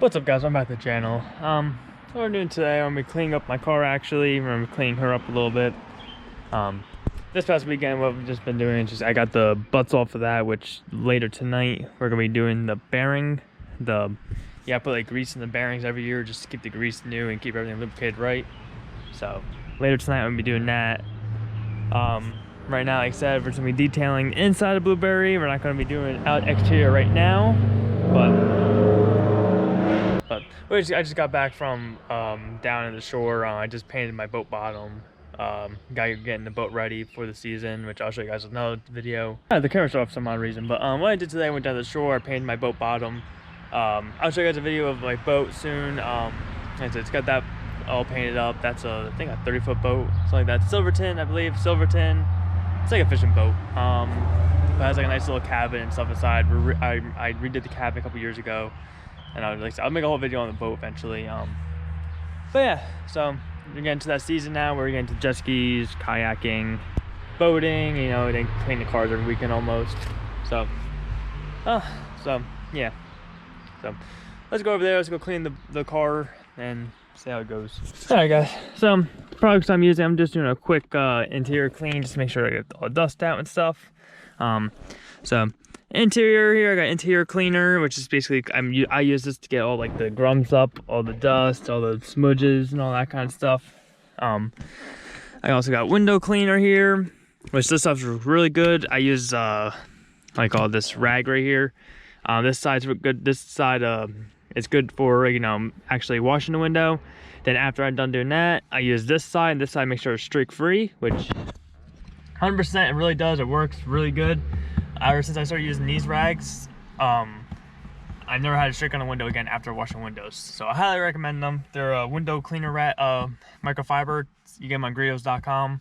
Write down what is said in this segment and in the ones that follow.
What's up, guys? I'm back to the channel. What we're doing today, I'm gonna be cleaning up my car. Actually, I'm gonna be cleaning her up a little bit. This past weekend, what we've just been doing is just I got the butts off of that, which later tonight we're gonna be doing the bearing. I put like grease in the bearings every year just to keep the grease new and keep everything lubricated right. So later tonight I'm gonna be doing that. Right now, like I said, we're gonna be detailing inside of Blueberry. We're not gonna be doing out exterior right now, but I just got back from down in the shore. I just painted my boat bottom. Getting the boat ready for the season, which I'll show you guys in another video. The camera's off for some odd reason, but what I did today, I went down to the shore, I painted my boat bottom. I'll show you guys a video of my boat soon. It's got that all painted up. That's I think a 30-foot boat, something like that. Silverton, I believe. Silverton. It's like a fishing boat. But it has like a nice little cabin and stuff inside. I redid the cabin a couple years ago, and I'll make a whole video on the boat eventually. But yeah, so we're getting to that season now. We're getting to jet skis, kayaking, boating. You know, they clean the cars every weekend almost. So yeah. So let's go over there. Let's go clean the car and see how it goes. All right, guys. So products I'm using, I'm just doing a quick interior clean just to make sure I get all the dust out and stuff. So interior here, I got interior cleaner, which is basically I use this to get all like the grums up, all the dust, all the smudges, and all that kind of stuff. I also got window cleaner here, which this stuff's really good. I use I call this rag right here. This side's good. This side it's good for, you know, actually washing the window. Then after I'm done doing that, I use this side. This side makes sure it's streak free, which 100% it really does. It works really good. Ever since I started using these rags, I've never had a streak on a window again after washing windows. So I highly recommend them. They're a window cleaner microfiber. You get them on Griot's.com.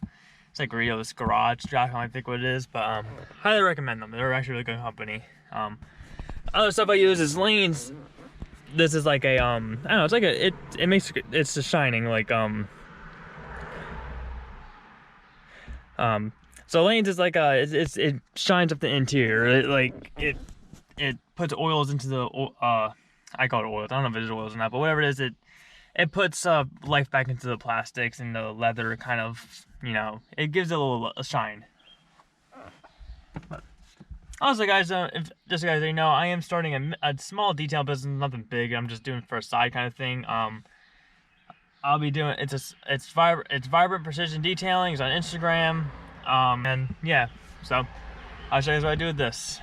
It's like Griot's Garage.com, I think what it is. But highly recommend them. They're actually a really good company. Other stuff I use is lanes. This is like a I don't know, it's like it's a shining like so lanes is like it shines up the interior. It puts oils into the I call it oils. I don't know if it is oils or not, but whatever it is, it puts life back into the plastics and the leather, kind of, you know, it gives it a little shine. But also, guys, just so you guys know, I am starting a small detail business, nothing big. I'm just doing it for a side kind of thing. I'll be doing it's Vibrant Precision Detailing. It's on Instagram. And yeah, so I'll show you guys what I do with this.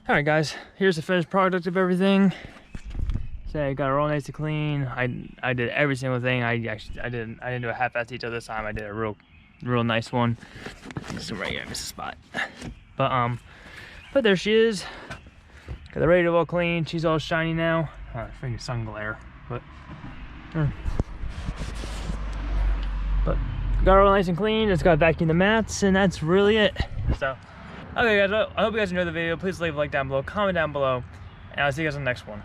All right, guys, here's the finished product of everything. So I got it all nice and clean. I did every single thing. I didn't do a half-ass detail this time. I did a real nice one. So right here, I missed a spot. But there she is. Got the radio all clean. She's all shiny now. Freaking sun glare, but got her all nice and clean. Just got to vacuum the mats, and that's really it. So. Okay, guys, I hope you guys enjoyed the video. Please leave a like down below, comment down below, and I'll see you guys in the next one.